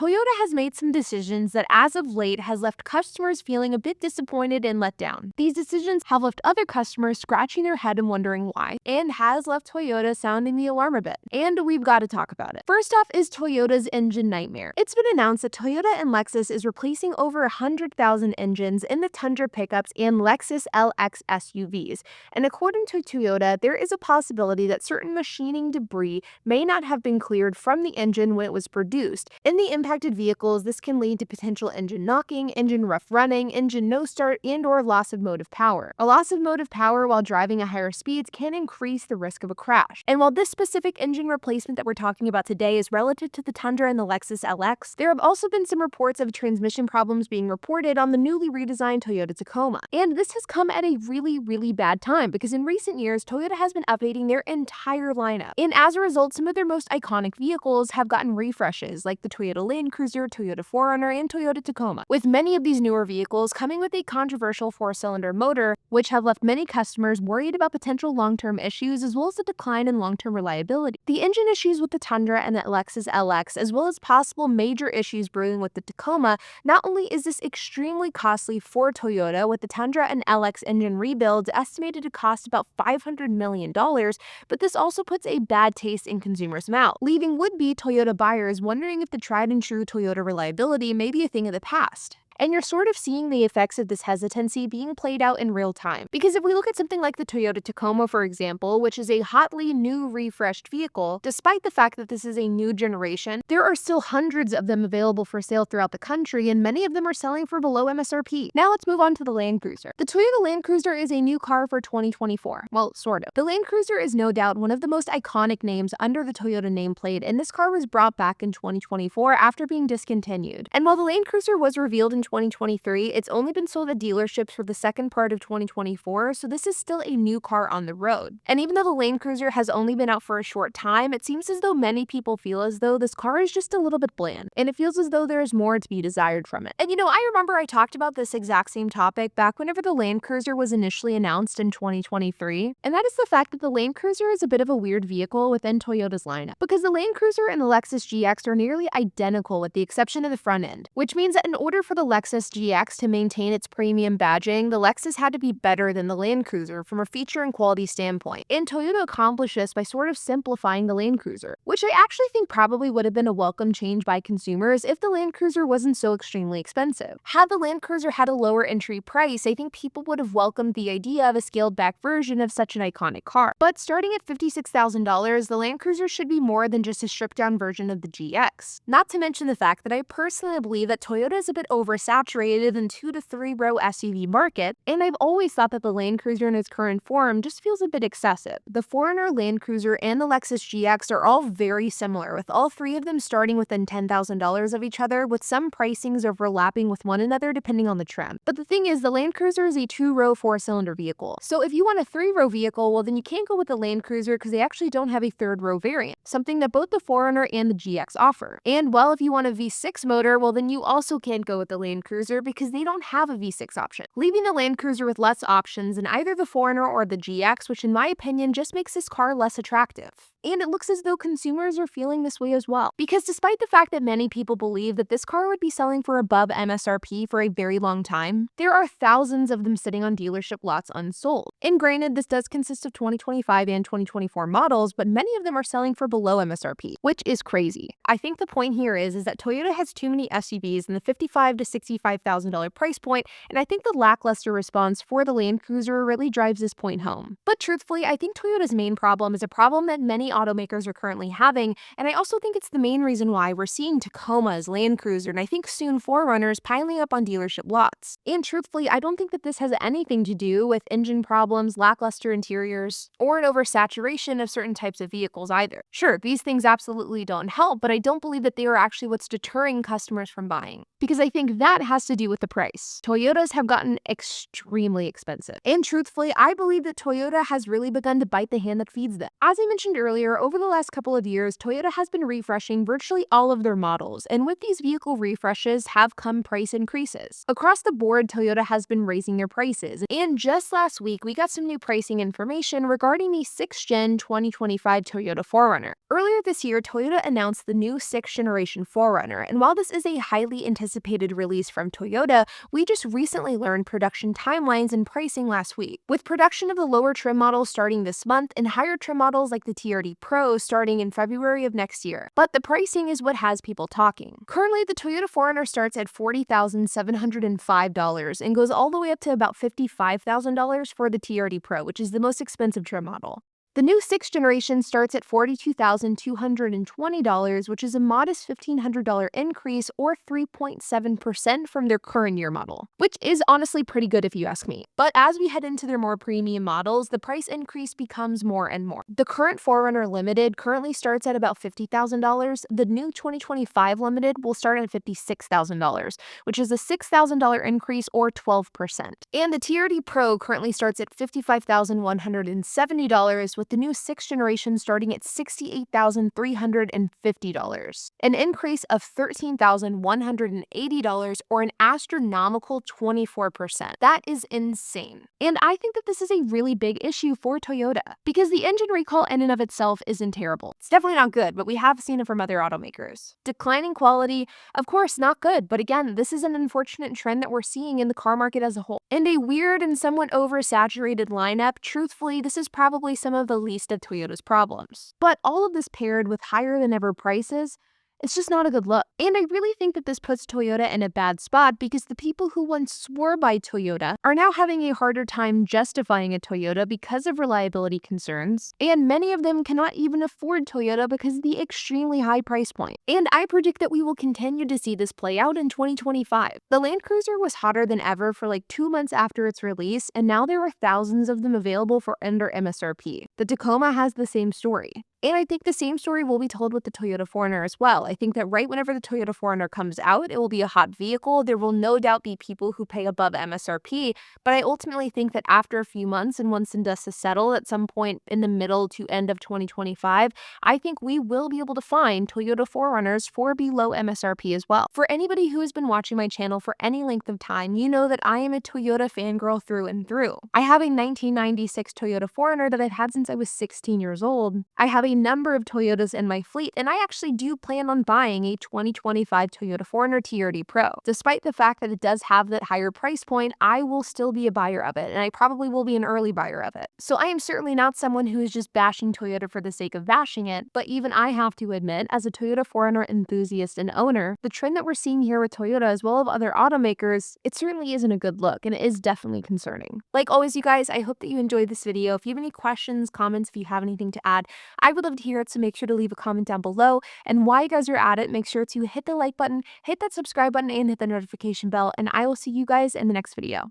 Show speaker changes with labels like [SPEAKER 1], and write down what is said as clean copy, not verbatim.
[SPEAKER 1] Toyota has made some decisions that as of late has left customers feeling a bit disappointed and let down. These decisions have left other customers scratching their head and wondering why, and has left Toyota sounding the alarm a bit. And we've got to talk about it. First off is Toyota's engine nightmare. It's been announced that Toyota and Lexus is replacing over 100,000 engines in the Tundra pickups and Lexus LX SUVs. And according to Toyota, there is a possibility that certain machining debris may not have been cleared from the engine when it was produced. In the impacted vehicles, this can lead to potential engine knocking, engine rough running, engine no start, and/or loss of motive power. A loss of motive power while driving at higher speeds can increase the risk of a crash. And while this specific engine replacement that we're talking about today is relative to the Tundra and the Lexus LX, there have also been some reports of transmission problems being reported on the newly redesigned Toyota Tacoma. And this has come at a really bad time because in recent years, Toyota has been updating their entire lineup. And as a result, some of their most iconic vehicles have gotten refreshes like the Toyota Land Cruiser, Toyota 4Runner, and Toyota Tacoma, with many of these newer vehicles coming with a controversial four-cylinder motor, which have left many customers worried about potential long-term issues as well as a decline in long-term reliability. The engine issues with the Tundra and the Lexus LX, as well as possible major issues brewing with the Tacoma, not only is this extremely costly for Toyota, with the Tundra and LX engine rebuilds estimated to cost about $500 million, but this also puts a bad taste in consumers' mouth, leaving would-be Toyota buyers wondering if the tried-and-true Toyota reliability may be a thing of the past. And you're sort of seeing the effects of this hesitancy being played out in real time. Because if we look at something like the Toyota Tacoma, for example, which is a hotly new refreshed vehicle, despite the fact that this is a new generation, there are still hundreds of them available for sale throughout the country, and many of them are selling for below MSRP. Now let's move on to the Land Cruiser. The Toyota Land Cruiser is a new car for 2024. Well, sort of. The Land Cruiser is no doubt one of the most iconic names under the Toyota nameplate, and this car was brought back in 2024 after being discontinued. And while the Land Cruiser was revealed in 2023, it's only been sold at dealerships for the second part of 2024, so this is still a new car on the road. And even though the Land Cruiser has only been out for a short time, it seems as though many people feel as though this car is just a little bit bland, and it feels as though there is more to be desired from it. And I remember I talked about this exact same topic back whenever the Land Cruiser was initially announced in 2023, and that is the fact that the Land Cruiser is a bit of a weird vehicle within Toyota's lineup, because the Land Cruiser and the Lexus GX are nearly identical with the exception of the front end, which means that in order for the Lexus GX to maintain its premium badging, the Lexus had to be better than the Land Cruiser from a feature and quality standpoint. And Toyota accomplished this by sort of simplifying the Land Cruiser, which I actually think probably would have been a welcome change by consumers if the Land Cruiser wasn't so extremely expensive. Had the Land Cruiser had a lower entry price, I think people would have welcomed the idea of a scaled back version of such an iconic car. But starting at $56,000, the Land Cruiser should be more than just a stripped down version of the GX. Not to mention the fact that I personally believe that Toyota is a bit oversaturated in 2 to 3 row SUV market, and I've always thought that the Land Cruiser in its current form just feels a bit excessive. The 4Runner, Land Cruiser, and the Lexus GX are all very similar, with all three of them starting within $10,000 of each other, with some pricings overlapping with one another depending on the trim. But the thing is, the Land Cruiser is a 2-row 4-cylinder vehicle. So if you want a 3-row vehicle, well then you can't go with the Land Cruiser because they actually don't have a 3rd-row variant, something that both the 4Runner and the GX offer. And well, if you want a V6 motor, well then you also can't go with the Land Cruiser because they don't have a V6 option, leaving the Land Cruiser with less options in either the 4Runner or the GX, which in my opinion just makes this car less attractive. And it looks as though consumers are feeling this way as well, because despite the fact that many people believe that this car would be selling for above MSRP for a very long time, there are thousands of them sitting on dealership lots unsold. And granted, this does consist of 2025 and 2024 models, but many of them are selling for below MSRP, which is crazy. I think the point here is that Toyota has too many SUVs in the $55,000 to $65,000 price point, and I think the lackluster response for the Land Cruiser really drives this point home. But truthfully, I think Toyota's main problem is a problem that many automakers are currently having, and I also think it's the main reason why we're seeing Tacomas, Land Cruiser, and I think soon 4Runners piling up on dealership lots. And truthfully, I don't think that this has anything to do with engine problems, lackluster interiors, or an oversaturation of certain types of vehicles either. Sure, these things absolutely don't help, but I don't believe that they are actually what's deterring customers from buying. Because because I think that has to do with the price. Toyotas have gotten extremely expensive. And truthfully, I believe that Toyota has really begun to bite the hand that feeds them. As I mentioned earlier, over the last couple of years, Toyota has been refreshing virtually all of their models, and with these vehicle refreshes have come price increases. Across the board, Toyota has been raising their prices, and just last week, we got some new pricing information regarding the 6th Gen 2025 Toyota 4Runner. Earlier this year, Toyota announced the new 6th generation 4Runner, and while this is a highly anticipated release from Toyota, we just recently learned production timelines and pricing last week, with production of the lower trim models starting this month and higher trim models like the TRD Pro starting in February of next year. But the pricing is what has people talking. Currently, the Toyota 4Runner starts at $40,705 and goes all the way up to about $55,000 for the TRD Pro, which is the most expensive trim model. The new 6th generation starts at $42,220, which is a modest $1,500 increase or 3.7% from their current year model, which is honestly pretty good if you ask me. But as we head into their more premium models, the price increase becomes more and more. The current 4Runner Limited currently starts at about $50,000. The new 2025 Limited will start at $56,000, which is a $6,000 increase or 12%. And the TRD Pro currently starts at $55,170, with the new 6th generation starting at $68,350, an increase of $13,180 or an astronomical 24%. That is insane. And I think that this is a really big issue for Toyota because the engine recall in and of itself isn't terrible. It's definitely not good, but we have seen it from other automakers. Declining quality, of course, not good, but again, this is an unfortunate trend that we're seeing in the car market as a whole. And a weird and somewhat oversaturated lineup, truthfully, this is probably some of the least of Toyota's problems. But all of this paired with higher than ever prices, it's just not a good look. And I really think that this puts Toyota in a bad spot because the people who once swore by Toyota are now having a harder time justifying a Toyota because of reliability concerns, and many of them cannot even afford Toyota because of the extremely high price point. And I predict that we will continue to see this play out in 2025. The Land Cruiser was hotter than ever for like 2 months after its release, and now there are thousands of them available for under MSRP. The Tacoma has the same story. And I think the same story will be told with the Toyota 4Runner as well. I think that right whenever the Toyota 4Runner comes out, it will be a hot vehicle. There will no doubt be people who pay above MSRP, but I ultimately think that after a few months and once the dust has settled at some point in the middle to end of 2025, I think we will be able to find Toyota 4Runners for below MSRP as well. For anybody who has been watching my channel for any length of time, you know that I am a Toyota fangirl through and through. I have a 1996 Toyota 4Runner that I've had since I was 16 years old. I have a number of Toyotas in my fleet, and I actually do plan on buying a 2025 Toyota 4Runner TRD Pro. Despite the fact that it does have that higher price point, I will still be a buyer of it, and I probably will be an early buyer of it. So I am certainly not someone who is just bashing Toyota for the sake of bashing it, but even I have to admit, as a Toyota 4Runner enthusiast and owner, the trend that we're seeing here with Toyota as well as other automakers, it certainly isn't a good look, and it is definitely concerning. Like always, you guys, I hope that you enjoyed this video. If you have any questions, comments, if you have anything to add, I would love to hear it, so make sure to leave a comment down below. And while you guys are at it, make sure to hit the like button, hit that subscribe button, and hit the notification bell, and I will see you guys in the next video.